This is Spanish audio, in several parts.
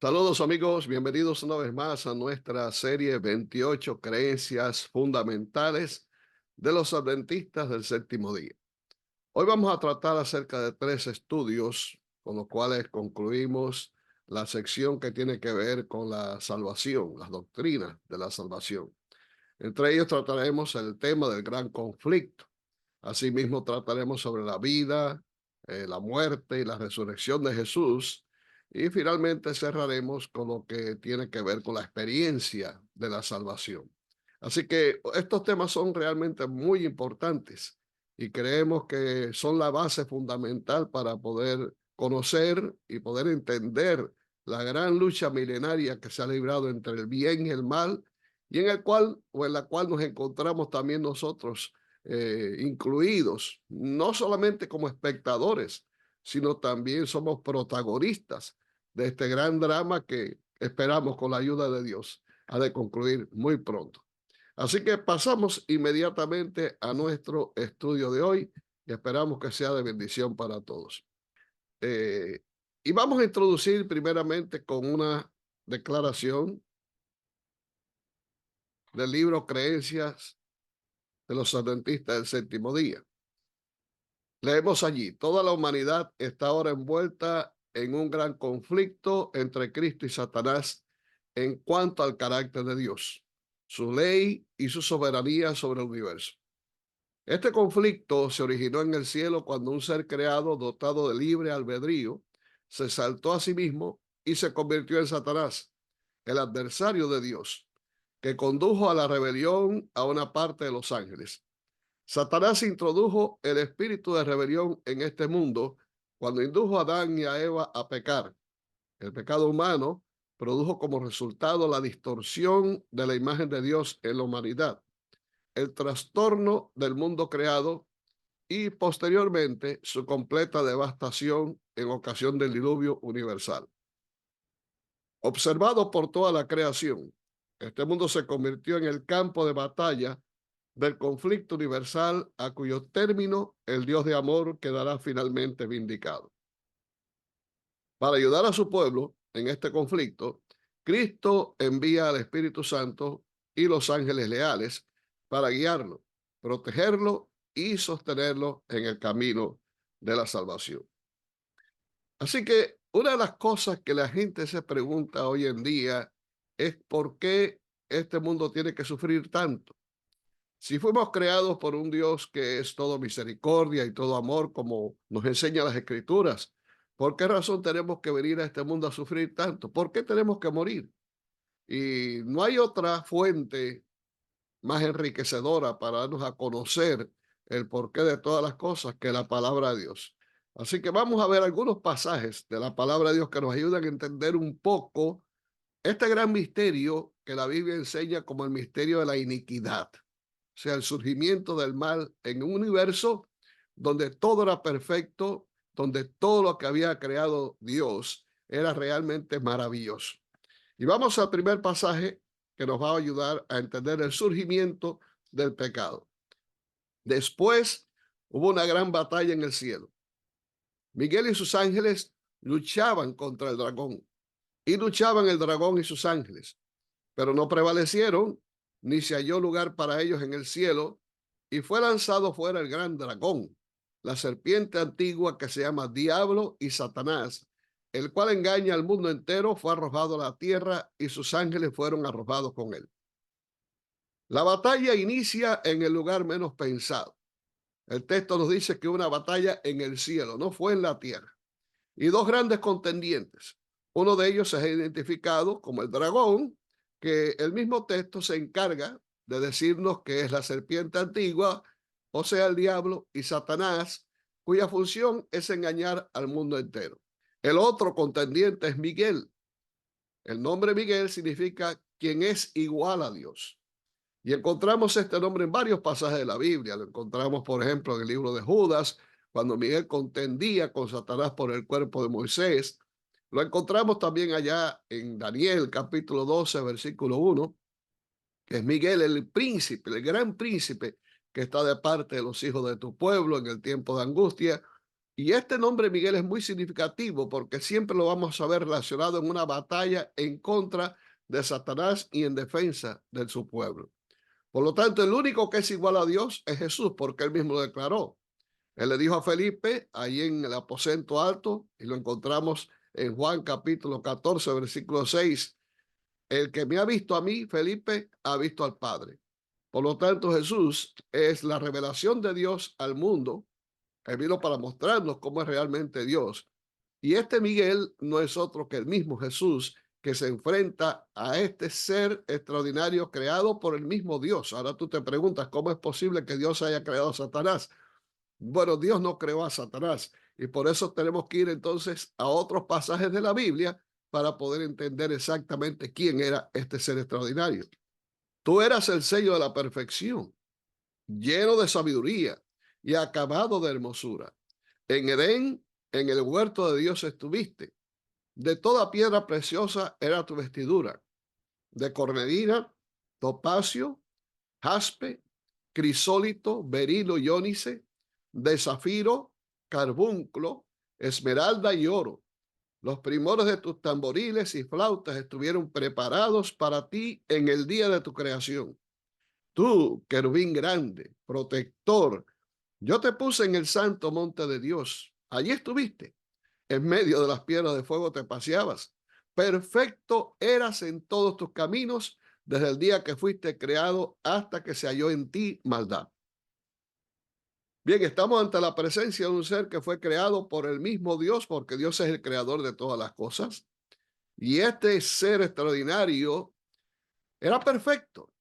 Saludos amigos, bienvenidos una vez más a nuestra serie 28 creencias fundamentales de los adventistas del séptimo día. Hoy vamos a tratar acerca de tres estudios con los cuales concluimos la sección que tiene que ver con la salvación, las doctrinas de la salvación. Entre ellos trataremos el tema del gran conflicto. Asimismo trataremos sobre la vida, la muerte y la resurrección de Jesús. Y finalmente cerraremos con lo que tiene que ver con la experiencia de la salvación. Así que estos temas son realmente muy importantes y creemos que son la base fundamental para poder conocer y poder entender la gran lucha milenaria que se ha librado entre el bien y el mal y en el cual o en la cual nos encontramos también nosotros incluidos, no solamente como espectadores, sino también somos protagonistas de este gran drama que esperamos con la ayuda de Dios ha de concluir muy pronto. Así que pasamos inmediatamente a nuestro estudio de hoy y esperamos que sea de bendición para todos. Eh, y vamos a introducir primeramente con una declaración del libro Creencias de los Adventistas del Séptimo Día. Leemos allí, toda la humanidad está ahora envuelta en un gran conflicto entre Cristo y Satanás en cuanto al carácter de Dios, su ley y su soberanía sobre el universo. Este conflicto se originó en el cielo cuando un ser creado dotado de libre albedrío se saltó a sí mismo y se convirtió en Satanás, el adversario de Dios, que condujo a la rebelión a una parte de los ángeles. Satanás introdujo el espíritu de rebelión en este mundo cuando indujo a Adán y a Eva a pecar. El pecado humano produjo como resultado la distorsión de la imagen de Dios en la humanidad, el trastorno del mundo creado y posteriormente su completa devastación en ocasión del diluvio universal. Observado por toda la creación, este mundo se convirtió en el campo de batalla del conflicto universal a cuyo término el Dios de amor quedará finalmente vindicado. Para ayudar a su pueblo en este conflicto, Cristo envía al Espíritu Santo y los ángeles leales para guiarlo, protegerlo y sostenerlo en el camino de la salvación. Así que una de las cosas que la gente se pregunta hoy en día es por qué este mundo tiene que sufrir tanto. Si fuimos creados por un Dios que es todo misericordia y todo amor, como nos enseñan las Escrituras, ¿por qué razón tenemos que venir a este mundo a sufrir tanto? ¿Por qué tenemos que morir? Y no hay otra fuente más enriquecedora para darnos a conocer el porqué de todas las cosas que la palabra de Dios. Así que vamos a ver algunos pasajes de la palabra de Dios que nos ayudan a entender un poco este gran misterio que la Biblia enseña como el misterio de la iniquidad, o sea, el surgimiento del mal en un universo donde todo era perfecto, donde todo lo que había creado Dios era realmente maravilloso. Y vamos al primer pasaje que nos va a ayudar a entender el surgimiento del pecado. Después hubo una gran batalla en el cielo. Miguel y sus ángeles luchaban contra el dragón, y luchaban el dragón y sus ángeles, pero no prevalecieron, ni se halló lugar para ellos en el cielo, y fue lanzado fuera el gran dragón, la serpiente antigua que se llama Diablo y Satanás, el cual engaña al mundo entero, fue arrojado a la tierra y sus ángeles fueron arrojados con él. La batalla inicia en el lugar menos pensado. El texto nos dice que una batalla en el cielo, no fue en la tierra. Y dos grandes contendientes. Uno de ellos se ha identificado como el dragón, que el mismo texto se encarga de decirnos que es la serpiente antigua, o sea, el diablo y Satanás, cuya función es engañar al mundo entero. El otro contendiente es Miguel. El nombre Miguel significa quien es igual a Dios. Y encontramos este nombre en varios pasajes de la Biblia. Lo encontramos, por ejemplo, en el libro de Judas, cuando Miguel contendía con Satanás por el cuerpo de Moisés. Lo encontramos también allá en Daniel, capítulo 12, versículo 1, que es Miguel, el príncipe, el gran príncipe que está de parte de los hijos de tu pueblo en el tiempo de angustia. Y este nombre Miguel es muy significativo porque siempre lo vamos a ver relacionado en una batalla en contra de Satanás y en defensa de su pueblo. Por lo tanto, el único que es igual a Dios es Jesús, porque él mismo lo declaró. Él le dijo a Felipe, ahí en el aposento alto, y lo encontramos en Juan capítulo 14, versículo 6, el que me ha visto a mí, Felipe, ha visto al Padre. Por lo tanto, Jesús es la revelación de Dios al mundo. Él vino para mostrarnos cómo es realmente Dios. Y este Miguel no es otro que el mismo Jesús que se enfrenta a este ser extraordinario creado por el mismo Dios. Ahora tú te preguntas, ¿cómo es posible que Dios haya creado a Satanás? Bueno, Dios no creó a Satanás y por eso tenemos que ir entonces a otros pasajes de la Biblia para poder entender exactamente quién era este ser extraordinario. Tú eras el sello de la perfección, lleno de sabiduría y acabado de hermosura. En Edén, en el huerto de Dios estuviste. De toda piedra preciosa era tu vestidura, de cornalina, topacio, jaspe, crisólito, berilo y ónice, de zafiro, carbunclo, esmeralda y oro. Los primores de tus tamboriles y flautas estuvieron preparados para ti en el día de tu creación. Tú, querubín grande, protector, yo te puse en el santo monte de Dios. Allí estuviste. En medio de las piedras de fuego te paseabas. Perfecto eras en todos tus caminos desde el día que fuiste creado hasta que se halló en ti maldad. Bien, estamos ante la presencia de un ser que fue creado por el mismo Dios, porque Dios es el creador de todas las cosas. Y este ser extraordinario era perfecto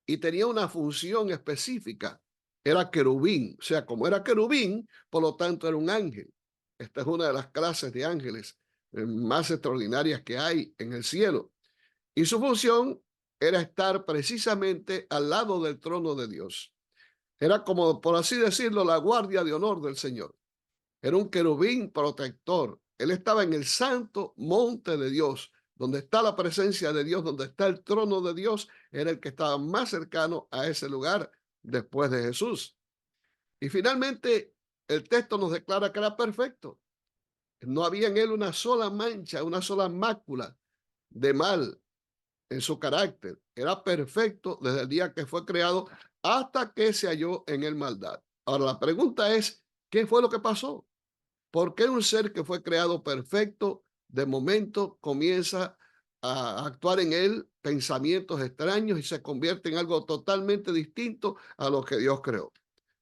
y tenía una función específica. Era querubín, o sea, como era querubín, por lo tanto era un ángel. Esta es una de las clases de ángeles más extraordinarias que hay en el cielo. Y su función era estar precisamente al lado del trono de Dios. Era como, por así decirlo, la guardia de honor del Señor. Era un querubín protector. Él estaba en el santo monte de Dios, donde está la presencia de Dios, donde está el trono de Dios. Era el que estaba más cercano a ese lugar después de Jesús. Y finalmente, el texto nos declara que era perfecto. No había en él una sola mancha, una sola mácula de mal en su carácter. Era perfecto desde el día que fue creado hasta que se halló en él maldad. Ahora la pregunta es, ¿qué fue lo que pasó? ¿Por qué un ser que fue creado perfecto de momento comienza a actuar en él pensamientos extraños y se convierte en algo totalmente distinto a lo que Dios creó?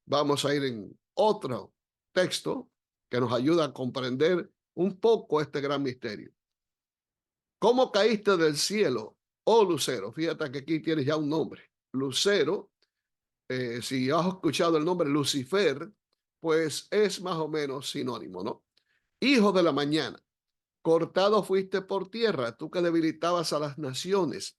Vamos a ir en otro texto que nos ayuda a comprender un poco este gran misterio. ¿Cómo caíste del cielo, oh lucero? Fíjate que aquí tienes ya un nombre. Lucero, si has escuchado el nombre Lucifer, pues es más o menos sinónimo, ¿no? Hijo de la mañana, cortado fuiste por tierra, tú que debilitabas a las naciones,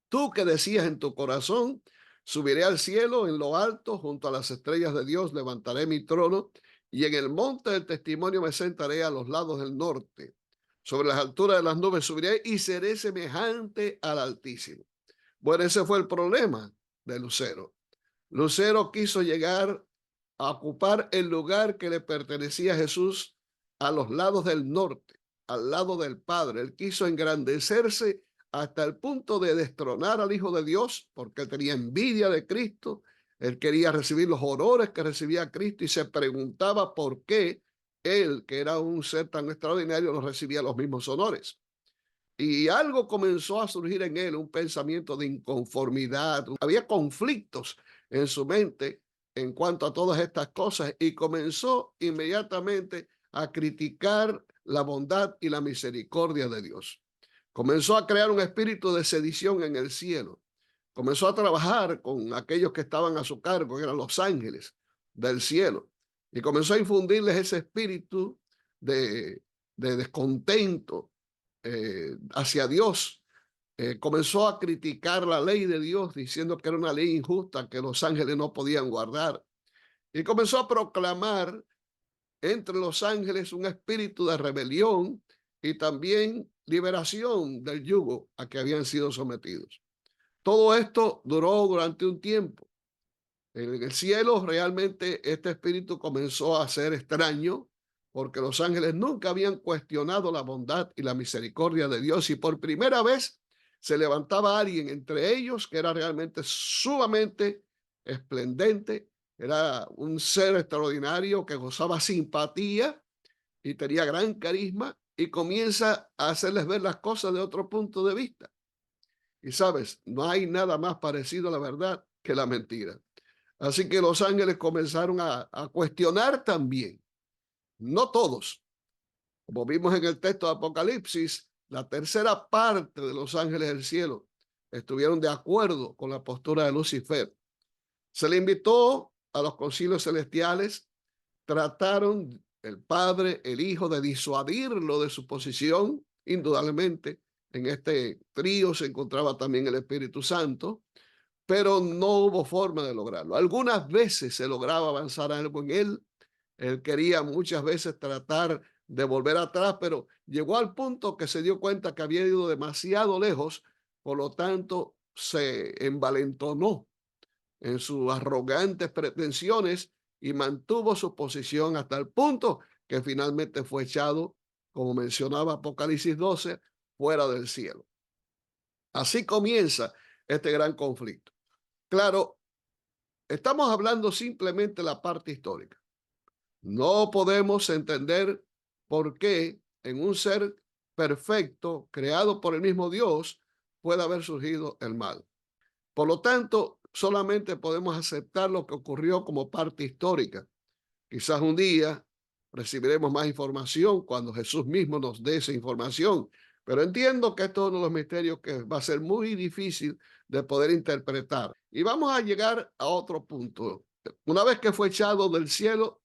tú que decías en tu corazón, subiré al cielo en lo alto, junto a las estrellas de Dios, levantaré mi trono, y en el monte del testimonio me sentaré a los lados del norte. Sobre las alturas de las nubes subiré y seré semejante al Altísimo. Bueno, ese fue el problema de Lucero. Lucero quiso llegar a ocupar el lugar que le pertenecía a Jesús a los lados del norte, al lado del Padre. Él quiso engrandecerse hasta el punto de destronar al Hijo de Dios, porque él tenía envidia de Cristo. Él quería recibir los honores que recibía Cristo y se preguntaba por qué él, que era un ser tan extraordinario, no recibía los mismos honores. Y algo comenzó a surgir en él, un pensamiento de inconformidad. Había conflictos en su mente en cuanto a todas estas cosas y comenzó inmediatamente a criticar la bondad y la misericordia de Dios. Comenzó a crear un espíritu de sedición en el cielo. Comenzó a trabajar con aquellos que estaban a su cargo, que eran los ángeles del cielo. Y comenzó a infundirles ese espíritu de descontento hacia Dios. Comenzó a criticar la ley de Dios, diciendo que era una ley injusta que los ángeles no podían guardar. Y comenzó a proclamar entre los ángeles un espíritu de rebelión y también liberación del yugo a que habían sido sometidos. Todo esto duró durante un tiempo. En el cielo realmente este espíritu comenzó a ser extraño porque los ángeles nunca habían cuestionado la bondad y la misericordia de Dios y por primera vez se levantaba alguien entre ellos que era realmente sumamente esplendente, era un ser extraordinario que gozaba simpatía y tenía gran carisma y comienza a hacerles ver las cosas de otro punto de vista. Y sabes, no hay nada más parecido a la verdad que la mentira. Así que los ángeles comenzaron a cuestionar también, no todos, como vimos en el texto de Apocalipsis, la tercera parte de los ángeles del cielo estuvieron de acuerdo con la postura de Lucifer. Se le invitó a los concilios celestiales, trataron el Padre, el Hijo, de disuadirlo de su posición, indudablemente. En este trío se encontraba también el Espíritu Santo, pero no hubo forma de lograrlo. Algunas veces se lograba avanzar algo en él. Él quería muchas veces tratar de volver atrás, pero llegó al punto que se dio cuenta que había ido demasiado lejos, por lo tanto se envalentonó en sus arrogantes pretensiones y mantuvo su posición hasta el punto que finalmente fue echado, como mencionaba Apocalipsis 12, fuera del cielo. Así comienza este gran conflicto. Claro, estamos hablando simplemente de la parte histórica. No podemos entender por qué en un ser perfecto, creado por el mismo Dios, puede haber surgido el mal. Por lo tanto, solamente podemos aceptar lo que ocurrió como parte histórica. Quizás un día recibiremos más información cuando Jesús mismo nos dé esa información, pero entiendo que esto es uno de los misterios que va a ser muy difícil de poder interpretar. Y vamos a llegar a otro punto. Una vez que fue echado del cielo,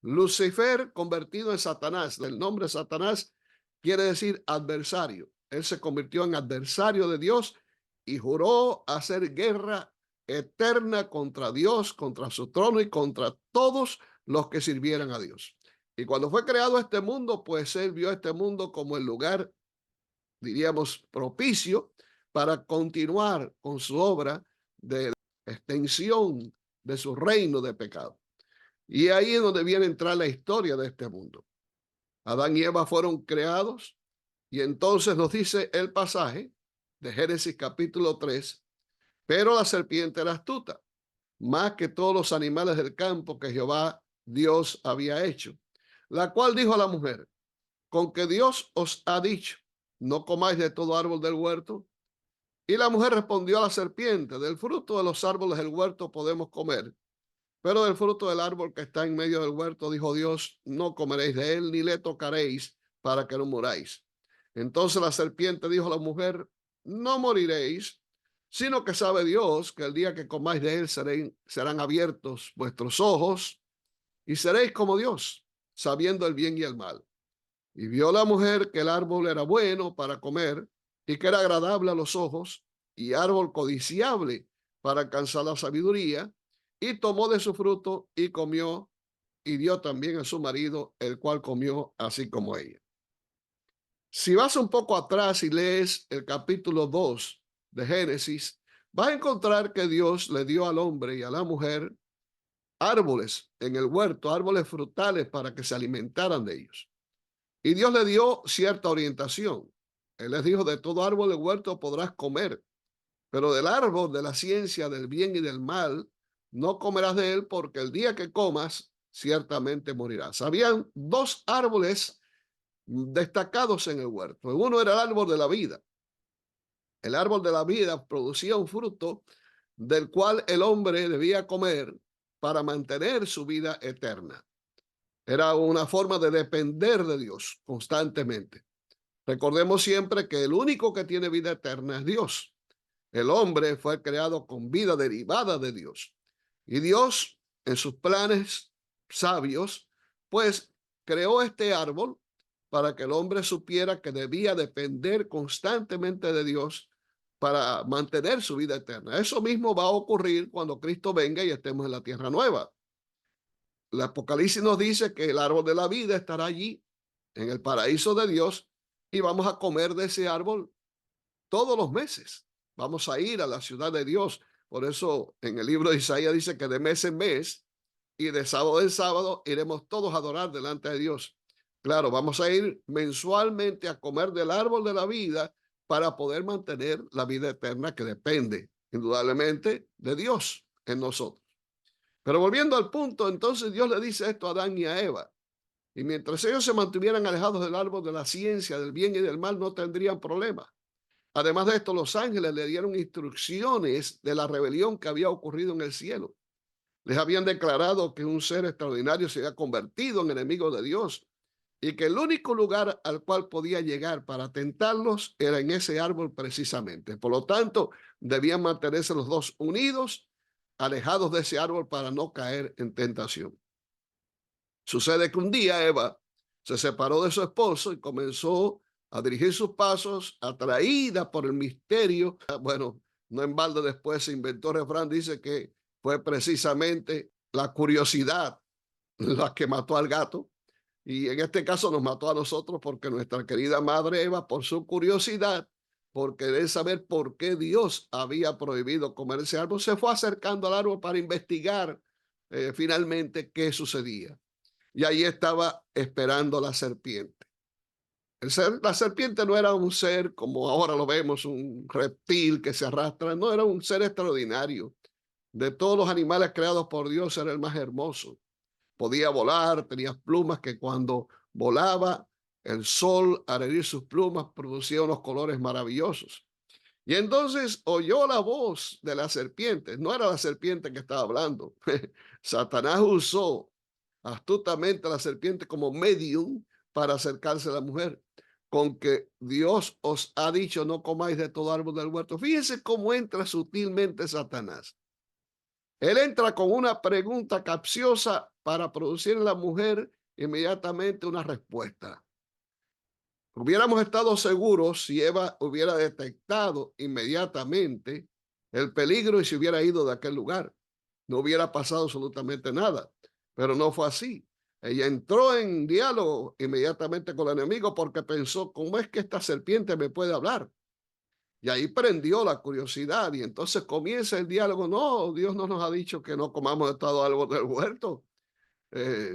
Lucifer, convertido en Satanás, el nombre Satanás quiere decir adversario. Él se convirtió en adversario de Dios y juró hacer guerra eterna contra Dios, contra su trono y contra todos los que sirvieran a Dios. Y cuando fue creado este mundo, pues él vio este mundo como el lugar, diríamos, propicio para continuar con su obra de extensión de su reino de pecado. Y ahí es donde viene a entrar la historia de este mundo. Adán y Eva fueron creados y entonces nos dice el pasaje de Génesis capítulo 3, pero la serpiente era astuta, más que todos los animales del campo que Jehová Dios había hecho, la cual dijo a la mujer, con que Dios os ha dicho, no comáis de todo árbol del huerto. Y la mujer respondió a la serpiente, del fruto de los árboles del huerto podemos comer, pero del fruto del árbol que está en medio del huerto, dijo Dios, no comeréis de él ni le tocaréis para que no muráis. Entonces la serpiente dijo a la mujer, no moriréis, sino que sabe Dios que el día que comáis de él serán abiertos vuestros ojos y seréis como Dios, sabiendo el bien y el mal. Y vio la mujer que el árbol era bueno para comer y que era agradable a los ojos y árbol codiciable para alcanzar la sabiduría, y tomó de su fruto y comió y dio también a su marido, el cual comió así como ella. Si vas un poco atrás y lees el capítulo 2 de Génesis, vas a encontrar que Dios le dio al hombre y a la mujer árboles en el huerto, árboles frutales para que se alimentaran de ellos. Y Dios le dio cierta orientación. Él les dijo, de todo árbol del huerto podrás comer, pero del árbol de la ciencia del bien y del mal, no comerás de él, porque el día que comas, ciertamente morirás. Habían dos árboles destacados en el huerto. Uno era el árbol de la vida. El árbol de la vida producía un fruto del cual el hombre debía comer para mantener su vida eterna. Era una forma de depender de Dios constantemente. Recordemos siempre que el único que tiene vida eterna es Dios. El hombre fue creado con vida derivada de Dios. Y Dios, en sus planes sabios, pues creó este árbol para que el hombre supiera que debía depender constantemente de Dios para mantener su vida eterna. Eso mismo va a ocurrir cuando Cristo venga y estemos en la tierra nueva. El Apocalipsis nos dice que el árbol de la vida estará allí, en el paraíso de Dios, y vamos a comer de ese árbol todos los meses. Vamos a ir a la ciudad de Dios, Por eso en el libro de Isaías dice que de mes en mes y de sábado en sábado iremos todos a adorar delante de Dios. Claro, vamos a ir mensualmente a comer del árbol de la vida para poder mantener la vida eterna que depende indudablemente de Dios en nosotros. Pero volviendo al punto, entonces Dios le dice esto a Adán y a Eva. Y mientras ellos se mantuvieran alejados del árbol de la ciencia, del bien y del mal, no tendrían problema. Además de esto, los ángeles le dieron instrucciones de la rebelión que había ocurrido en el cielo. Les habían declarado que un ser extraordinario se había convertido en enemigo de Dios y que el único lugar al cual podía llegar para tentarlos era en ese árbol precisamente. Por lo tanto, debían mantenerse los dos unidos, alejados de ese árbol para no caer en tentación. Sucede que un día Eva se separó de su esposo y comenzó a dirigir sus pasos, atraída por el misterio. Bueno, no en balde después se inventó el refrán, dice que fue precisamente la curiosidad la que mató al gato. Y en este caso nos mató a nosotros porque nuestra querida madre Eva, por su curiosidad, por querer saber por qué Dios había prohibido comer ese árbol, se fue acercando al árbol para investigar finalmente qué sucedía. Y ahí estaba esperando la serpiente. La serpiente no era un ser como ahora lo vemos, un reptil que se arrastra, no, era un ser extraordinario. De todos los animales creados por Dios era el más hermoso. Podía volar, tenía plumas que cuando volaba, el sol al herir sus plumas producía unos colores maravillosos. Y entonces oyó la voz de la serpiente. No era la serpiente que estaba hablando. Satanás usó astutamente a la serpiente como medium para acercarse a la mujer. Con que Dios os ha dicho no comáis de todo árbol del huerto. Fíjense cómo entra sutilmente Satanás. Él entra con una pregunta capciosa para producir en la mujer inmediatamente una respuesta. Hubiéramos estado seguros si Eva hubiera detectado inmediatamente el peligro y se hubiera ido de aquel lugar. No hubiera pasado absolutamente nada, pero no fue así. Ella entró en diálogo inmediatamente con el enemigo porque pensó, ¿cómo es que esta serpiente me puede hablar? Y ahí prendió la curiosidad y entonces comienza el diálogo. No, Dios no nos ha dicho que no comamos de todo árbol del huerto.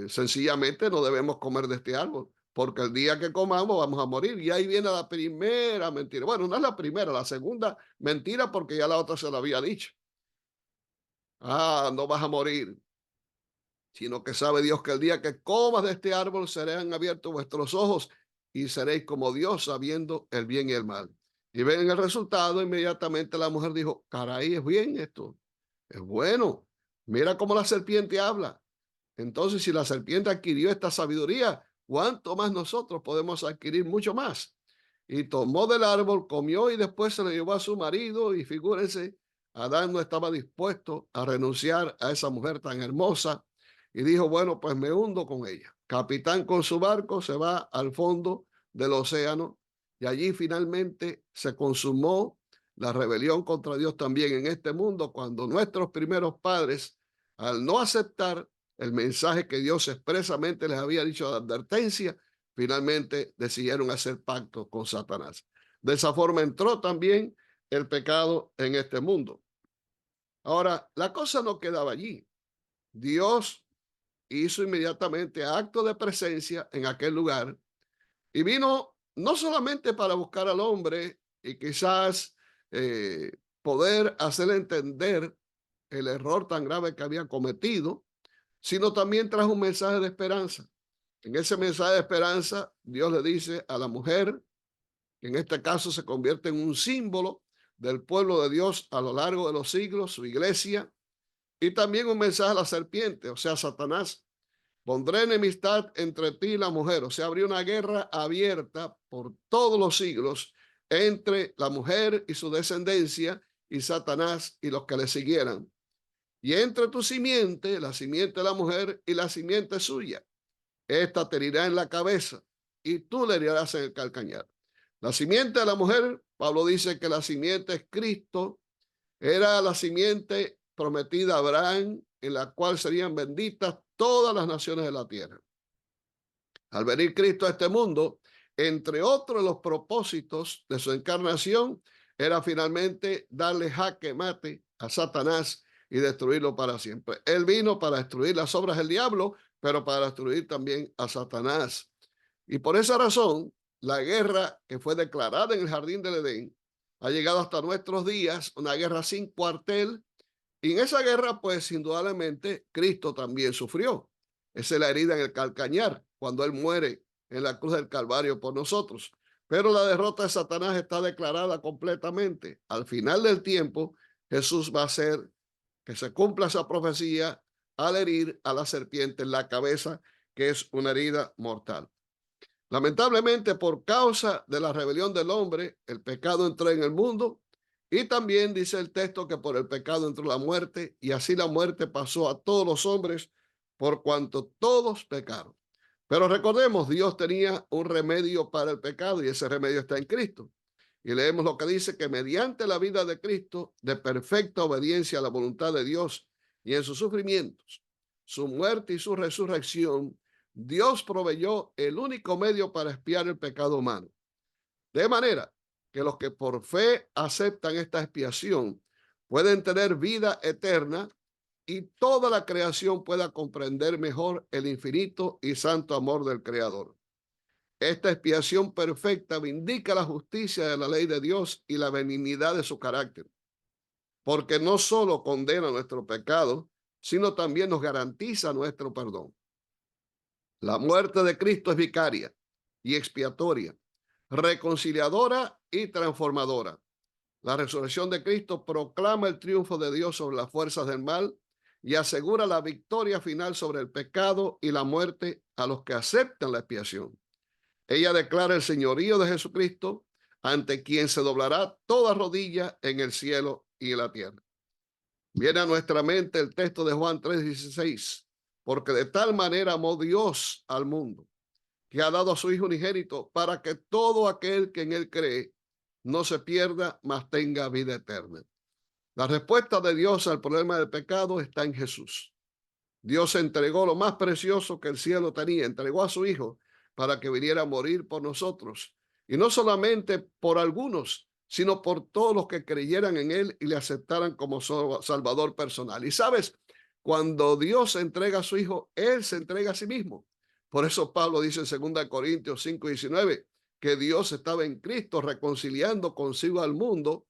Sencillamente no debemos comer de este árbol, porque el día que comamos vamos a morir. Y ahí viene la primera mentira. Bueno, no es la primera, la segunda mentira porque ya la otra se la había dicho. Ah, no vas a morir, sino que sabe Dios que el día que comas de este árbol serán abiertos vuestros ojos y seréis como Dios sabiendo el bien y el mal. Y ven el resultado, inmediatamente la mujer dijo, caray, es bien esto, es bueno. Mira cómo la serpiente habla. Entonces, si la serpiente adquirió esta sabiduría, ¿cuánto más nosotros podemos adquirir mucho más? Y tomó del árbol, comió y después se lo llevó a su marido. Y figúrense, Adán no estaba dispuesto a renunciar a esa mujer tan hermosa. Y dijo, bueno, pues me hundo con ella. Capitán con su barco se va al fondo del océano y allí finalmente se consumó la rebelión contra Dios también en este mundo, cuando nuestros primeros padres, al no aceptar el mensaje que Dios expresamente les había dicho de advertencia, finalmente decidieron hacer pacto con Satanás. De esa forma entró también el pecado en este mundo. Ahora, la cosa no quedaba allí. Dios hizo inmediatamente acto de presencia en aquel lugar y vino no solamente para buscar al hombre y quizás poder hacerle entender el error tan grave que había cometido, sino también trajo un mensaje de esperanza. En ese mensaje de esperanza, Dios le dice a la mujer, que en este caso se convierte en un símbolo del pueblo de Dios a lo largo de los siglos, su iglesia, y también un mensaje a la serpiente, o sea, Satanás. Pondré enemistad entre ti y la mujer, o sea, habría una guerra abierta por todos los siglos entre la mujer y su descendencia y Satanás y los que le siguieran. Y entre tu simiente, la simiente de la mujer y la simiente suya. Esta te herirá en la cabeza y tú le herirás en el calcañar. La simiente de la mujer, Pablo dice que la simiente es Cristo, era la simiente prometida a Abraham, en la cual serían benditas todas las naciones de la tierra. Al venir Cristo a este mundo, entre otros los propósitos de su encarnación, era finalmente darle jaque mate a Satanás y destruirlo para siempre. Él vino para destruir las obras del diablo, pero para destruir también a Satanás. Y por esa razón, la guerra que fue declarada en el jardín del Edén ha llegado hasta nuestros días, una guerra sin cuartel. Y en esa guerra, pues indudablemente, Cristo también sufrió. Esa es la herida en el calcañar, cuando Él muere en la cruz del Calvario por nosotros. Pero la derrota de Satanás está declarada completamente. Al final del tiempo, Jesús va a hacer que se cumpla esa profecía al herir a la serpiente en la cabeza, que es una herida mortal. Lamentablemente, por causa de la rebelión del hombre, el pecado entró en el mundo y también dice el texto que por el pecado entró la muerte y así la muerte pasó a todos los hombres por cuanto todos pecaron. Pero recordemos, Dios tenía un remedio para el pecado y ese remedio está en Cristo. Y leemos lo que dice que mediante la vida de Cristo, de perfecta obediencia a la voluntad de Dios y en sus sufrimientos, su muerte y su resurrección, Dios proveyó el único medio para expiar el pecado humano. De manera que los que por fe aceptan esta expiación pueden tener vida eterna y toda la creación pueda comprender mejor el infinito y santo amor del Creador. Esta expiación perfecta vindica la justicia de la ley de Dios y la benignidad de su carácter, porque no solo condena nuestro pecado, sino también nos garantiza nuestro perdón. La muerte de Cristo es vicaria y expiatoria, reconciliadora y transformadora. La resurrección de Cristo proclama el triunfo de Dios sobre las fuerzas del mal y asegura la victoria final sobre el pecado y la muerte a los que aceptan la expiación. Ella declara el señorío de Jesucristo, ante quien se doblará toda rodilla en el cielo y en la tierra. Viene a nuestra mente el texto de Juan 3:16, porque de tal manera amó Dios al mundo, que ha dado a su Hijo unigénito para que todo aquel que en él cree no se pierda, mas tenga vida eterna. La respuesta de Dios al problema del pecado está en Jesús. Dios entregó lo más precioso que el cielo tenía, entregó a su Hijo para que viniera a morir por nosotros. Y no solamente por algunos, sino por todos los que creyeran en Él y le aceptaran como Salvador personal. Y sabes, cuando Dios entrega a su Hijo, Él se entrega a sí mismo. Por eso Pablo dice en 2 Corintios 5:19 que Dios estaba en Cristo reconciliando consigo al mundo,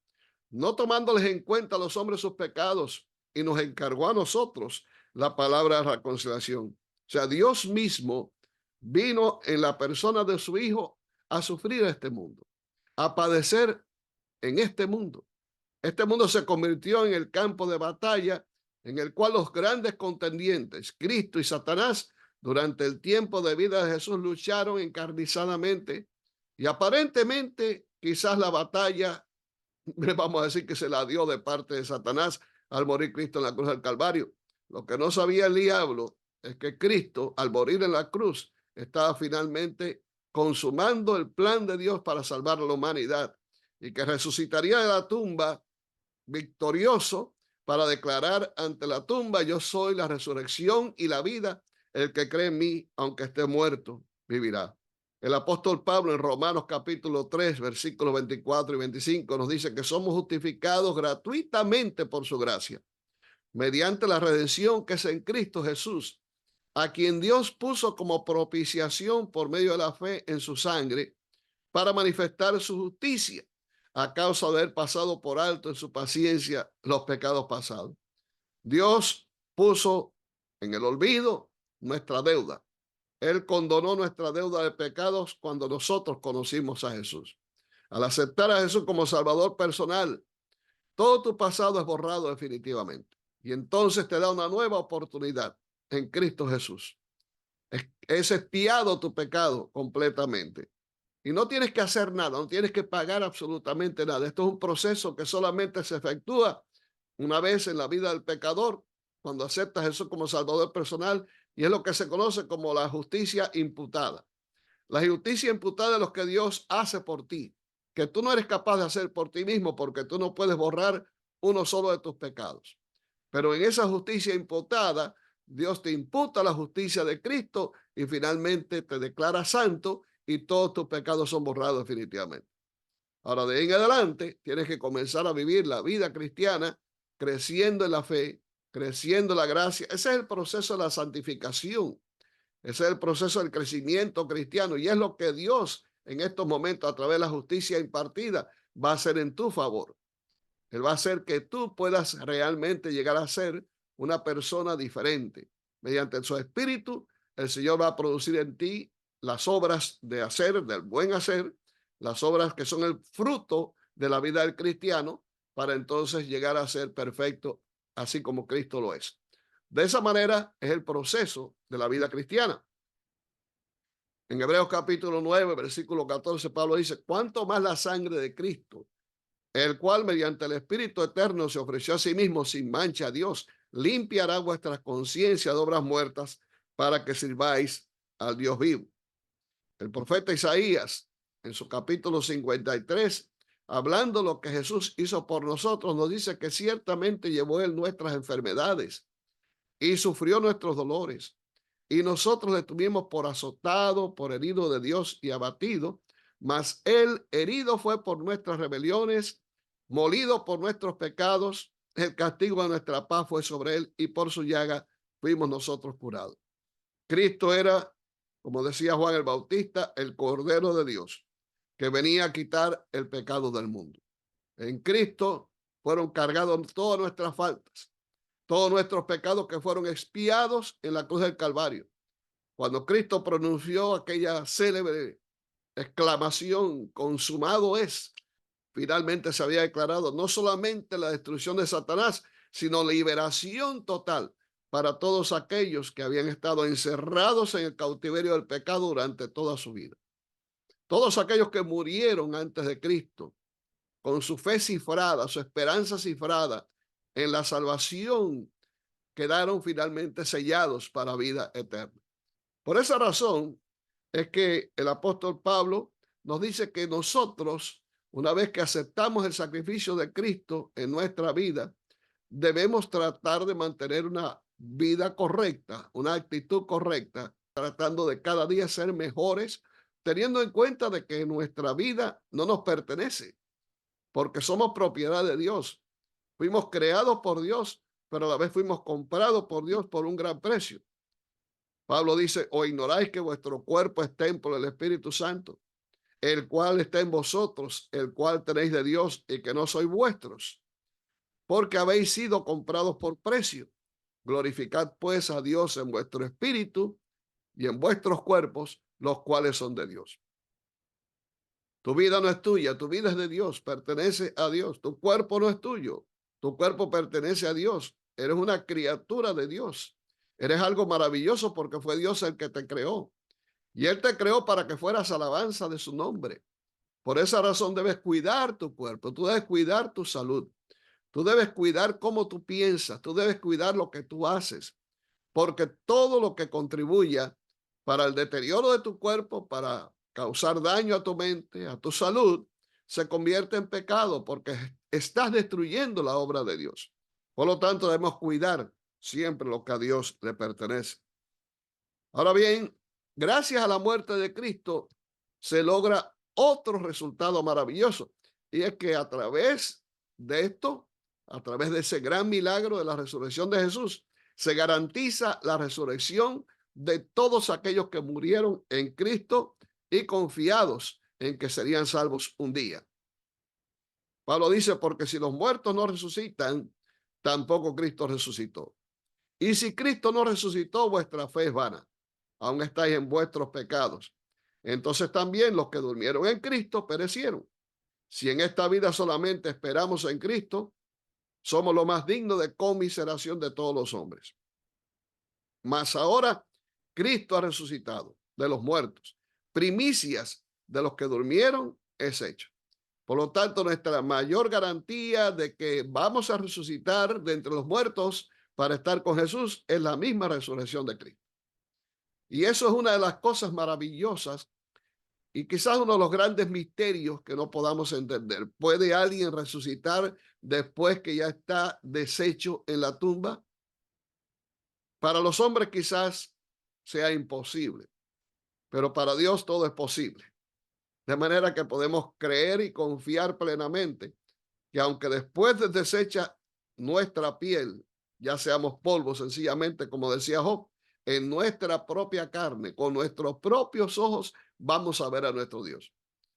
no tomándoles en cuenta a los hombres sus pecados, y nos encargó a nosotros la palabra de reconciliación. O sea, Dios mismo vino en la persona de su Hijo a sufrir este mundo, a padecer en este mundo. Este mundo se convirtió en el campo de batalla en el cual los grandes contendientes, Cristo y Satanás, durante el tiempo de vida de Jesús lucharon encarnizadamente y aparentemente quizás la batalla, vamos a decir que se la dio de parte de Satanás al morir Cristo en la cruz del Calvario. Lo que no sabía el diablo es que Cristo, al morir en la cruz, estaba finalmente consumando el plan de Dios para salvar a la humanidad y que resucitaría de la tumba victorioso para declarar ante la tumba: yo soy la resurrección y la vida, el que cree en mí, aunque esté muerto, vivirá. El apóstol Pablo en Romanos capítulo 3, versículos 24 y 25 nos dice que somos justificados gratuitamente por su gracia, mediante la redención que es en Cristo Jesús, a quien Dios puso como propiciación por medio de la fe en su sangre, para manifestar su justicia, a causa de haber pasado por alto en su paciencia los pecados pasados. Dios puso en el olvido nuestra deuda. Él condonó nuestra deuda de pecados cuando nosotros conocimos a Jesús. Al aceptar a Jesús como Salvador personal, todo tu pasado es borrado definitivamente. Y entonces te da una nueva oportunidad en Cristo Jesús. Es expiado tu pecado completamente. Y no tienes que hacer nada, no tienes que pagar absolutamente nada. Esto es un proceso que solamente se efectúa una vez en la vida del pecador, cuando acepta a Jesús como Salvador personal, y es lo que se conoce como la justicia imputada. La justicia imputada es lo que Dios hace por ti, que tú no eres capaz de hacer por ti mismo, porque tú no puedes borrar uno solo de tus pecados. Pero en esa justicia imputada, Dios te imputa la justicia de Cristo y finalmente te declara santo y todos tus pecados son borrados definitivamente. Ahora, de ahí en adelante, tienes que comenzar a vivir la vida cristiana creciendo en la fe, creciendo en la gracia. Ese es el proceso de la santificación. Ese es el proceso del crecimiento cristiano y es lo que Dios en estos momentos a través de la justicia impartida va a hacer en tu favor. Él va a hacer que tú puedas realmente llegar a ser una persona diferente. Mediante su espíritu, el Señor va a producir en ti las obras de hacer, del buen hacer, las obras que son el fruto de la vida del cristiano, para entonces llegar a ser perfecto, así como Cristo lo es. De esa manera es el proceso de la vida cristiana. En Hebreos capítulo 9, versículo 14, Pablo dice, ¿cuánto más la sangre de Cristo, el cual mediante el Espíritu Eterno se ofreció a sí mismo sin mancha a Dios, limpiará vuestra conciencia de obras muertas para que sirváis al Dios vivo? El profeta Isaías, en su capítulo 53, hablando lo que Jesús hizo por nosotros, nos dice que ciertamente llevó él nuestras enfermedades y sufrió nuestros dolores. Y nosotros le tuvimos por azotado, por herido de Dios y abatido, mas él herido fue por nuestras rebeliones, molido por nuestros pecados, el castigo de nuestra paz fue sobre él y por su llaga fuimos nosotros curados. Cristo era, como decía Juan el Bautista, el Cordero de Dios, que venía a quitar el pecado del mundo. En Cristo fueron cargados todas nuestras faltas, todos nuestros pecados que fueron expiados en la cruz del Calvario. Cuando Cristo pronunció aquella célebre exclamación, consumado es, finalmente se había declarado no solamente la destrucción de Satanás, sino liberación total para todos aquellos que habían estado encerrados en el cautiverio del pecado durante toda su vida. Todos aquellos que murieron antes de Cristo, con su fe cifrada, su esperanza cifrada en la salvación, quedaron finalmente sellados para vida eterna. Por esa razón es que el apóstol Pablo nos dice que nosotros, una vez que aceptamos el sacrificio de Cristo en nuestra vida, debemos tratar de mantener una vida correcta, una actitud correcta, tratando de cada día ser mejores, teniendo en cuenta de que nuestra vida no nos pertenece, porque somos propiedad de Dios. Fuimos creados por Dios, pero a la vez fuimos comprados por Dios por un gran precio. Pablo dice, o ignoráis que vuestro cuerpo es templo del Espíritu Santo, el cual está en vosotros, el cual tenéis de Dios y que no sois vuestros, porque habéis sido comprados por precio. Glorificad pues a Dios en vuestro espíritu y en vuestros cuerpos, los cuales son de Dios. Tu vida no es tuya, tu vida es de Dios, pertenece a Dios. Tu cuerpo no es tuyo, tu cuerpo pertenece a Dios. Eres una criatura de Dios. Eres algo maravilloso porque fue Dios el que te creó. Y Él te creó para que fueras alabanza de su nombre. Por esa razón debes cuidar tu cuerpo, tú debes cuidar tu salud, tú debes cuidar cómo tú piensas, tú debes cuidar lo que tú haces, porque todo lo que contribuya para el deterioro de tu cuerpo, para causar daño a tu mente, a tu salud, se convierte en pecado porque estás destruyendo la obra de Dios. Por lo tanto, debemos cuidar siempre lo que a Dios le pertenece. Ahora bien, gracias a la muerte de Cristo se logra otro resultado maravilloso, y es que a través de esto, a través de ese gran milagro de la resurrección de Jesús, se garantiza la resurrección de todos aquellos que murieron en Cristo y confiados en que serían salvos un día. Pablo dice, porque si los muertos no resucitan, tampoco Cristo resucitó. Y si Cristo no resucitó, vuestra fe es vana. Aún estáis en vuestros pecados. Entonces también los que durmieron en Cristo perecieron. Si en esta vida solamente esperamos en Cristo, somos lo más digno de conmiseración de todos los hombres. Mas ahora Cristo ha resucitado de los muertos. Primicias de los que durmieron es hecho. Por lo tanto, nuestra mayor garantía de que vamos a resucitar de entre los muertos para estar con Jesús es la misma resurrección de Cristo. Y eso es una de las cosas maravillosas y quizás uno de los grandes misterios que no podamos entender. ¿Puede alguien resucitar después que ya está deshecho en la tumba? Para los hombres quizás sea imposible, pero para Dios todo es posible. De manera que podemos creer y confiar plenamente que aunque después de deshecha nuestra piel, ya seamos polvo sencillamente, como decía Job, en nuestra propia carne, con nuestros propios ojos, vamos a ver a nuestro Dios.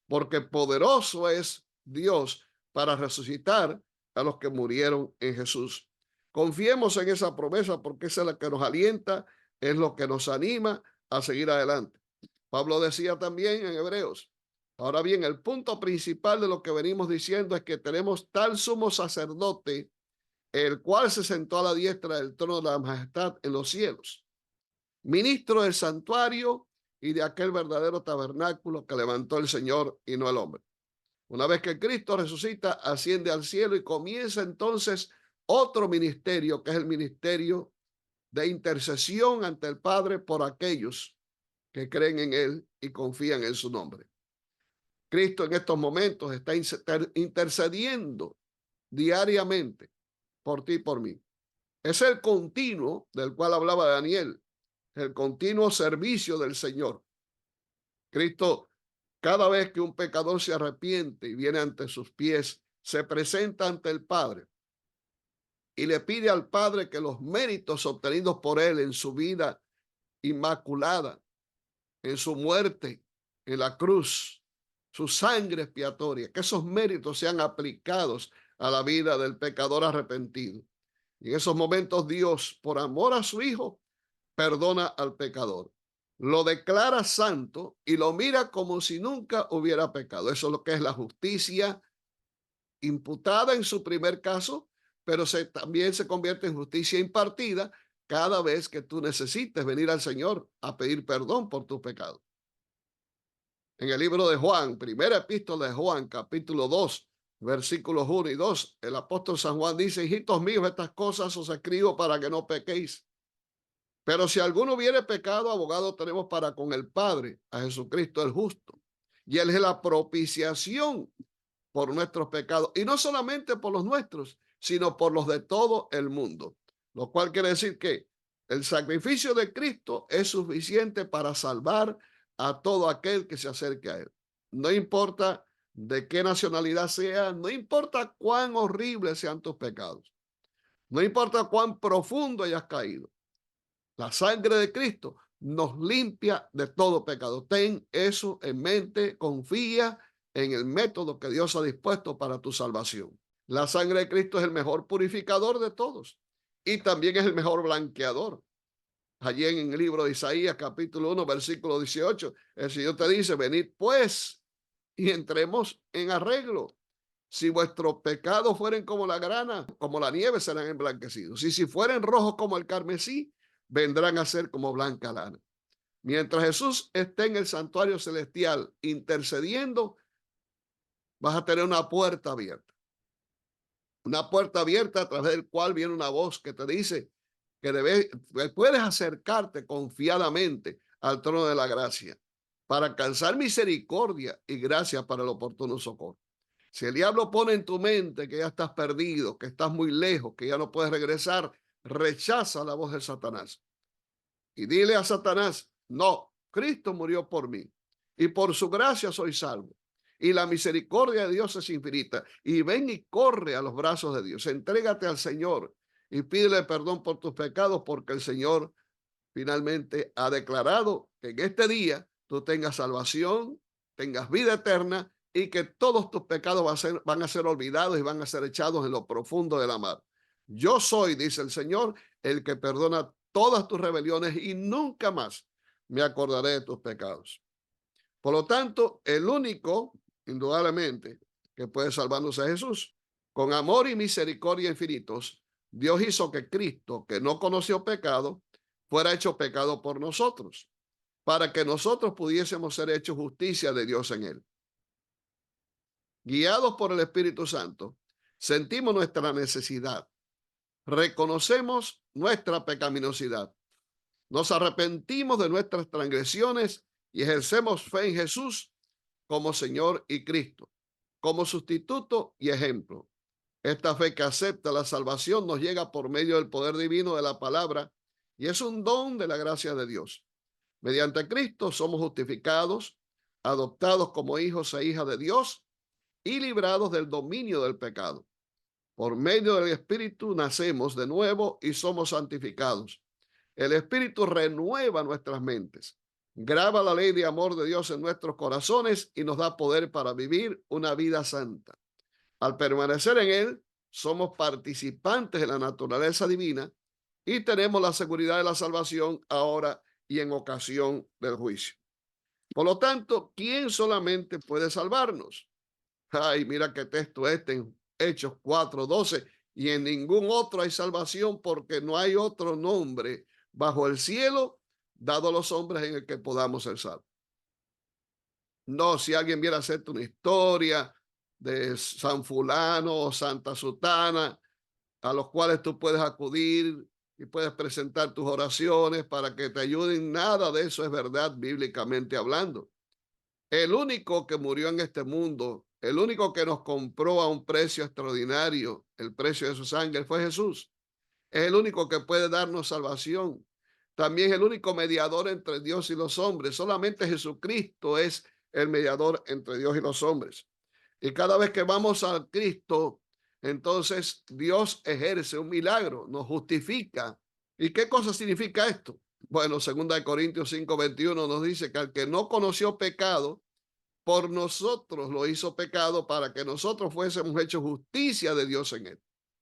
Porque poderoso es Dios para resucitar a los que murieron en Jesús. Confiemos en esa promesa porque esa es la que nos alienta, es lo que nos anima a seguir adelante. Pablo decía también en Hebreos. Ahora bien, el punto principal de lo que venimos diciendo es que tenemos tal sumo sacerdote, el cual se sentó a la diestra del trono de la majestad en los cielos, ministro del santuario y de aquel verdadero tabernáculo que levantó el Señor y no el hombre. Una vez que Cristo resucita, asciende al cielo y comienza entonces otro ministerio, que es el ministerio de intercesión ante el Padre por aquellos que creen en Él y confían en su nombre. Cristo en estos momentos está intercediendo diariamente por ti y por mí. Es el continuo del cual hablaba Daniel, el continuo servicio del Señor. Cristo, cada vez que un pecador se arrepiente y viene ante sus pies, se presenta ante el Padre y le pide al Padre que los méritos obtenidos por él en su vida inmaculada, en su muerte en la cruz, su sangre expiatoria, que esos méritos sean aplicados a la vida del pecador arrepentido. Y en esos momentos Dios, por amor a su Hijo, perdona al pecador. Lo declara santo y lo mira como si nunca hubiera pecado. Eso es lo que es la justicia imputada en su primer caso, pero también se convierte en justicia impartida cada vez que tú necesites venir al Señor a pedir perdón por tus pecados. En el libro de Juan, primera epístola de Juan, capítulo 2, versículos 1 y 2, el apóstol San Juan dice: hijitos míos, estas cosas os escribo para que no pequéis. Pero si alguno hubiere pecado, abogado tenemos para con el Padre, a Jesucristo el justo. Y Él es la propiciación por nuestros pecados. Y no solamente por los nuestros, sino por los de todo el mundo. Lo cual quiere decir que el sacrificio de Cristo es suficiente para salvar a todo aquel que se acerque a Él. No importa de qué nacionalidad sea, no importa cuán horribles sean tus pecados, no importa cuán profundo hayas caído. La sangre de Cristo nos limpia de todo pecado. Ten eso en mente, confía en el método que Dios ha dispuesto para tu salvación. La sangre de Cristo es el mejor purificador de todos y también es el mejor blanqueador. Allí en el libro de Isaías, capítulo 1, versículo 18, el Señor te dice: venid pues y entremos en arreglo. Si vuestros pecados fueren como la grana, como la nieve, serán emblanquecidos. Y si fueren rojos como el carmesí, vendrán a ser como blanca lana. Mientras Jesús esté en el santuario celestial intercediendo, vas a tener una puerta abierta. Una puerta abierta a través del cual viene una voz que te dice que puedes acercarte confiadamente al trono de la gracia para alcanzar misericordia y gracia para el oportuno socorro. Si el diablo pone en tu mente que ya estás perdido, que estás muy lejos, que ya no puedes regresar, rechaza la voz de Satanás y dile a Satanás: no, Cristo murió por mí y por su gracia soy salvo. Y la misericordia de Dios es infinita. Y ven y corre a los brazos de Dios. Entrégate al Señor y pídele perdón por tus pecados, porque el Señor finalmente ha declarado que en este día tú tengas salvación, tengas vida eterna y que todos tus pecados van a ser olvidados y van a ser echados en lo profundo de la mar. Yo soy, dice el Señor, el que perdona todas tus rebeliones y nunca más me acordaré de tus pecados. Por lo tanto, el único, indudablemente, que puede salvarnos es Jesús. Con amor y misericordia infinitos, Dios hizo que Cristo, que no conoció pecado, fuera hecho pecado por nosotros, para que nosotros pudiésemos ser hechos justicia de Dios en él. Guiados por el Espíritu Santo, sentimos nuestra necesidad, reconocemos nuestra pecaminosidad, nos arrepentimos de nuestras transgresiones y ejercemos fe en Jesús como Señor y Cristo, como sustituto y ejemplo. Esta fe que acepta la salvación nos llega por medio del poder divino de la palabra y es un don de la gracia de Dios. Mediante Cristo somos justificados, adoptados como hijos e hijas de Dios y librados del dominio del pecado. Por medio del Espíritu nacemos de nuevo y somos santificados. El Espíritu renueva nuestras mentes, graba la ley de amor de Dios en nuestros corazones y nos da poder para vivir una vida santa. Al permanecer en Él, somos participantes de la naturaleza divina y tenemos la seguridad de la salvación ahora y en ocasión del juicio. Por lo tanto, ¿quién solamente puede salvarnos? Ay, mira qué texto este en Hechos 4:12. Y en ningún otro hay salvación porque no hay otro nombre bajo el cielo dado a los hombres en el que podamos ser salvos. No, si alguien viene a hacerte una historia de San Fulano o Santa Sutana, a los cuales tú puedes acudir y puedes presentar tus oraciones para que te ayuden, nada de eso es verdad bíblicamente hablando. El único que murió en este mundo, el único que nos compró a un precio extraordinario, el precio de su sangre, fue Jesús. Es el único que puede darnos salvación. También es el único mediador entre Dios y los hombres. Solamente Jesucristo es el mediador entre Dios y los hombres. Y cada vez que vamos a Cristo, entonces Dios ejerce un milagro, nos justifica. ¿Y qué cosa significa esto? Bueno, 2 Corintios 5:21 nos dice que al que no conoció pecado, por nosotros lo hizo pecado para que nosotros fuésemos hechos justicia de Dios en él.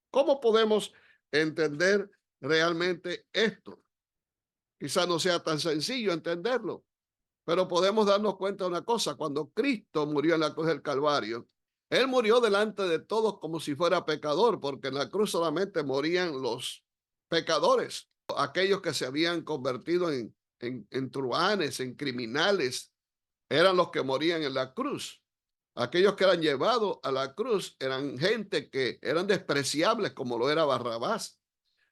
¿Cómo podemos entender realmente esto? Quizá no sea tan sencillo entenderlo, pero podemos darnos cuenta de una cosa. Cuando Cristo murió en la cruz del Calvario, Él murió delante de todos como si fuera pecador, porque en la cruz solamente morían los pecadores, aquellos que se habían convertido en truhanes, en criminales, eran los que morían en la cruz. Aquellos que eran llevados a la cruz eran gente que eran despreciables, como lo era Barrabás,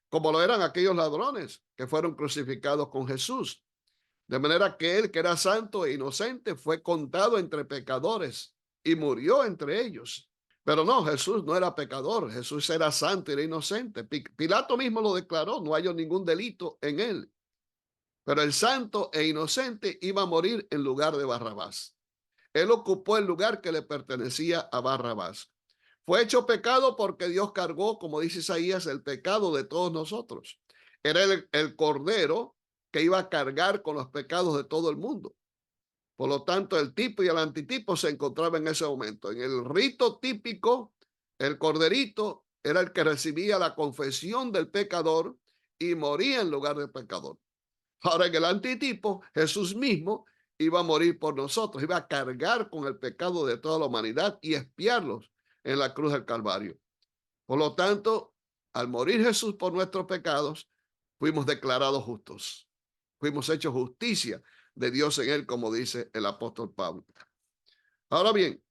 como lo eran aquellos ladrones que fueron crucificados con Jesús. De manera que él, que era santo e inocente, fue contado entre pecadores y murió entre ellos. Pero no, Jesús no era pecador, Jesús era santo y era inocente. Pilato mismo lo declaró, no hay ningún delito en él. Pero el santo e inocente iba a morir en lugar de Barrabás. Él ocupó el lugar que le pertenecía a Barrabás. Fue hecho pecado porque Dios cargó, como dice Isaías, el pecado de todos nosotros. Era el cordero que iba a cargar con los pecados de todo el mundo. Por lo tanto, el tipo y el antitipo se encontraban en ese momento. En el rito típico, el corderito era el que recibía la confesión del pecador y moría en lugar del pecador. Ahora en el antitipo, Jesús mismo iba a morir por nosotros, iba a cargar con el pecado de toda la humanidad y expiarlos en la cruz del Calvario. Por lo tanto, al morir Jesús por nuestros pecados, fuimos declarados justos. Fuimos hechos justicia de Dios en él, como dice el apóstol Pablo. Ahora bien,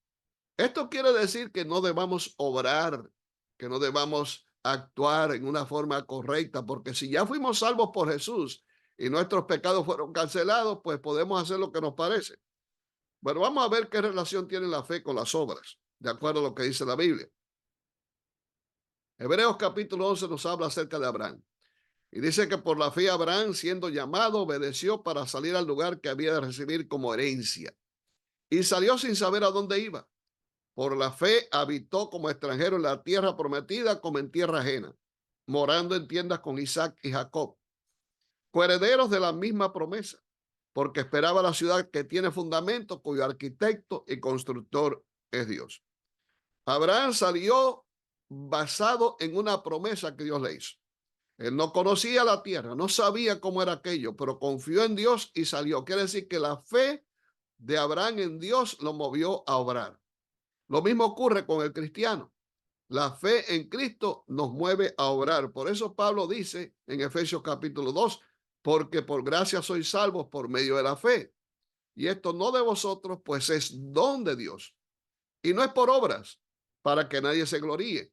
esto quiere decir que no debamos obrar, que no debamos actuar en una forma correcta, porque si ya fuimos salvos por Jesús y nuestros pecados fueron cancelados, pues podemos hacer lo que nos parece. Bueno, vamos a ver qué relación tiene la fe con las obras, de acuerdo a lo que dice la Biblia. Hebreos capítulo 11 nos habla acerca de Abraham. Y dice que por la fe Abraham, siendo llamado, obedeció para salir al lugar que había de recibir como herencia. Y salió sin saber a dónde iba. Por la fe habitó como extranjero en la tierra prometida como en tierra ajena, morando en tiendas con Isaac y Jacob, coherederos de la misma promesa, porque esperaba la ciudad que tiene fundamento, cuyo arquitecto y constructor es Dios. Abraham salió basado en una promesa que Dios le hizo. Él no conocía la tierra, no sabía cómo era aquello, pero confió en Dios y salió. Quiere decir que la fe de Abraham en Dios lo movió a obrar. Lo mismo ocurre con el cristiano. La fe en Cristo nos mueve a obrar. Por eso Pablo dice en Efesios capítulo 2, porque por gracia sois salvos por medio de la fe. Y esto no de vosotros, pues es don de Dios. Y no es por obras, para que nadie se gloríe,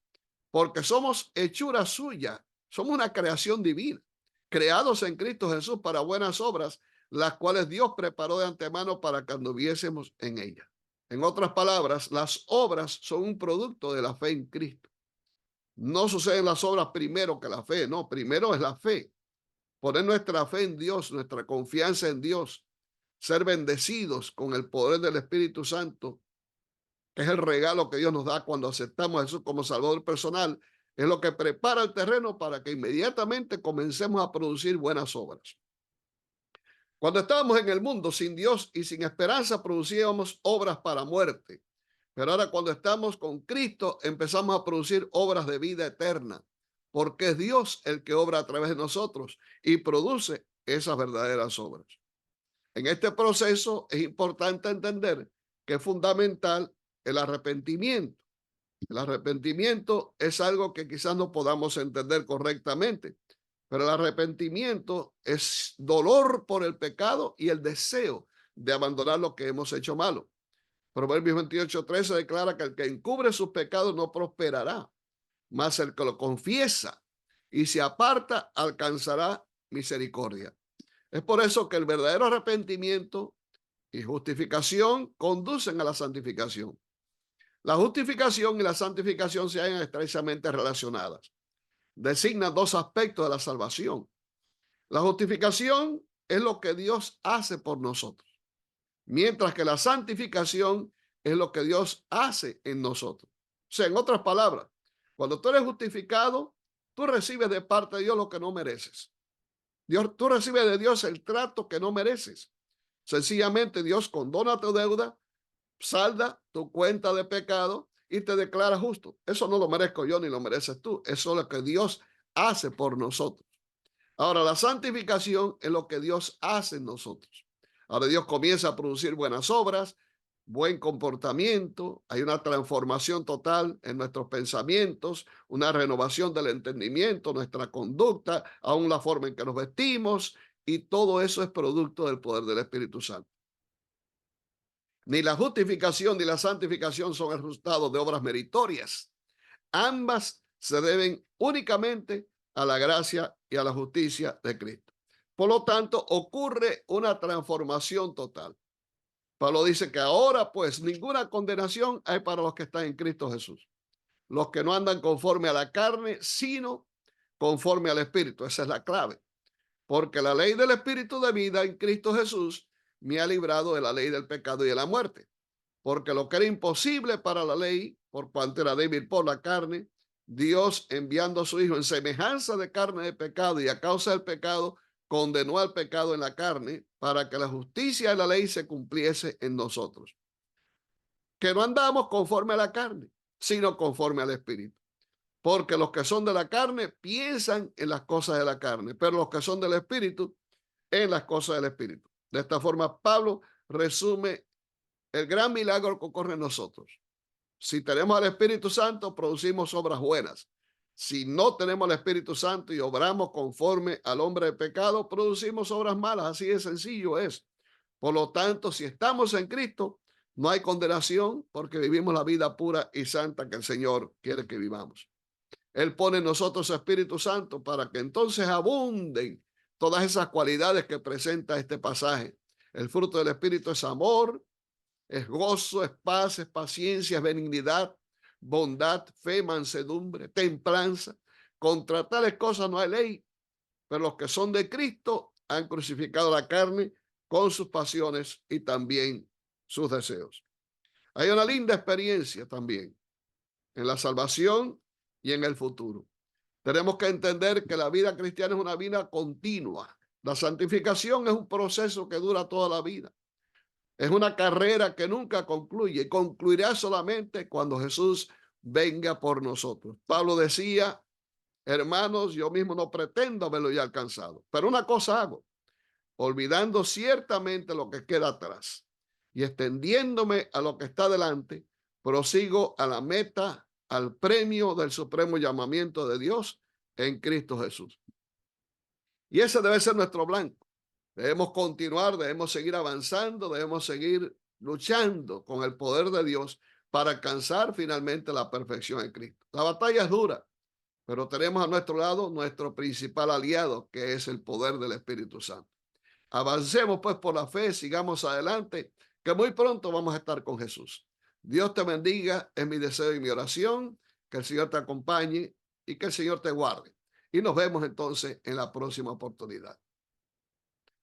porque somos hechura suya, somos una creación divina, creados en Cristo Jesús para buenas obras, las cuales Dios preparó de antemano para que anduviésemos en ellas. En otras palabras, las obras son un producto de la fe en Cristo. No suceden las obras primero que la fe, no, primero es la fe. Poner nuestra fe en Dios, nuestra confianza en Dios, ser bendecidos con el poder del Espíritu Santo que es el regalo que Dios nos da cuando aceptamos a Jesús como Salvador personal, es lo que prepara el terreno para que inmediatamente comencemos a producir buenas obras. Cuando estábamos en el mundo sin Dios y sin esperanza, producíamos obras para muerte. Pero ahora cuando estamos con Cristo, empezamos a producir obras de vida eterna, porque es Dios el que obra a través de nosotros y produce esas verdaderas obras. En este proceso es importante entender que es fundamental el arrepentimiento. El arrepentimiento es algo que quizás no podamos entender correctamente, pero el arrepentimiento es dolor por el pecado y el deseo de abandonar lo que hemos hecho malo. Proverbios 28:13 declara que el que encubre sus pecados no prosperará, mas el que lo confiesa y se aparta alcanzará misericordia. Es por eso que el verdadero arrepentimiento y justificación conducen a la santificación. La justificación y la santificación se hallan estrechamente relacionadas. Designan dos aspectos de la salvación. La justificación es lo que Dios hace por nosotros, mientras que la santificación es lo que Dios hace en nosotros. O sea, en otras palabras, cuando tú eres justificado, tú recibes de parte de Dios lo que no mereces. Tú recibes de Dios el trato que no mereces. Sencillamente Dios condona tu deuda, salda tu cuenta de pecado y te declara justo. Eso no lo merezco yo ni lo mereces tú. Eso es lo que Dios hace por nosotros. Ahora, la santificación es lo que Dios hace en nosotros. Ahora Dios comienza a producir buenas obras, buen comportamiento, hay una transformación total en nuestros pensamientos, una renovación del entendimiento, nuestra conducta, aún la forma en que nos vestimos, y todo eso es producto del poder del Espíritu Santo. Ni la justificación ni la santificación son el resultado de obras meritorias. Ambas se deben únicamente a la gracia y a la justicia de Cristo. Por lo tanto, ocurre una transformación total. Pablo dice que ahora pues ninguna condenación hay para los que están en Cristo Jesús. Los que no andan conforme a la carne, sino conforme al Espíritu. Esa es la clave. Porque la ley del Espíritu de vida en Cristo Jesús me ha librado de la ley del pecado y de la muerte. Porque lo que era imposible para la ley, por cuanto era débil por la carne, Dios enviando a su Hijo en semejanza de carne de pecado y a causa del pecado, condenó al pecado en la carne para que la justicia de la ley se cumpliese en nosotros. Que no andamos conforme a la carne, sino conforme al Espíritu. Porque los que son de la carne piensan en las cosas de la carne, pero los que son del Espíritu, en las cosas del Espíritu. De esta forma, Pablo resume el gran milagro que ocurre en nosotros. Si tenemos al Espíritu Santo, producimos obras buenas. Si no tenemos al Espíritu Santo y obramos conforme al hombre de pecado, producimos obras malas. Así de sencillo es. Por lo tanto, si estamos en Cristo, no hay condenación porque vivimos la vida pura y santa que el Señor quiere que vivamos. Él pone en nosotros su Espíritu Santo para que entonces abunden todas esas cualidades que presenta este pasaje. El fruto del Espíritu es amor, es gozo, es paz, es paciencia, es benignidad, bondad, fe, mansedumbre, templanza. Contra tales cosas no hay ley, pero los que son de Cristo han crucificado la carne con sus pasiones y también sus deseos. Hay una linda experiencia también en la salvación y en el futuro. Tenemos que entender que la vida cristiana es una vida continua. La santificación es un proceso que dura toda la vida. Es una carrera que nunca concluye y concluirá solamente cuando Jesús venga por nosotros. Pablo decía, hermanos, yo mismo no pretendo haberlo ya alcanzado, pero una cosa hago, olvidando ciertamente lo que queda atrás y extendiéndome a lo que está delante, prosigo a la meta, al premio del supremo llamamiento de Dios en Cristo Jesús. Y ese debe ser nuestro blanco. Debemos continuar, debemos seguir avanzando, debemos seguir luchando con el poder de Dios para alcanzar finalmente la perfección en Cristo. La batalla es dura, pero tenemos a nuestro lado nuestro principal aliado, que es el poder del Espíritu Santo. Avancemos pues por la fe, sigamos adelante, que muy pronto vamos a estar con Jesús. Dios te bendiga, es mi deseo y mi oración, que el Señor te acompañe y que el Señor te guarde. Y nos vemos entonces en la próxima oportunidad.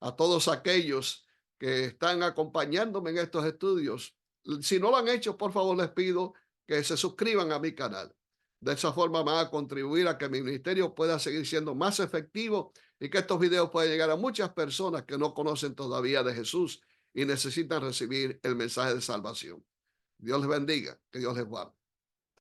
A todos aquellos que están acompañándome en estos estudios, Si no lo han hecho, por favor, les pido que se suscriban a mi canal. De esa forma van a contribuir a que mi ministerio pueda seguir siendo más efectivo y que estos videos puedan llegar a muchas personas que no conocen todavía de Jesús y necesitan recibir el mensaje de salvación. Dios les bendiga, que Dios les guarde.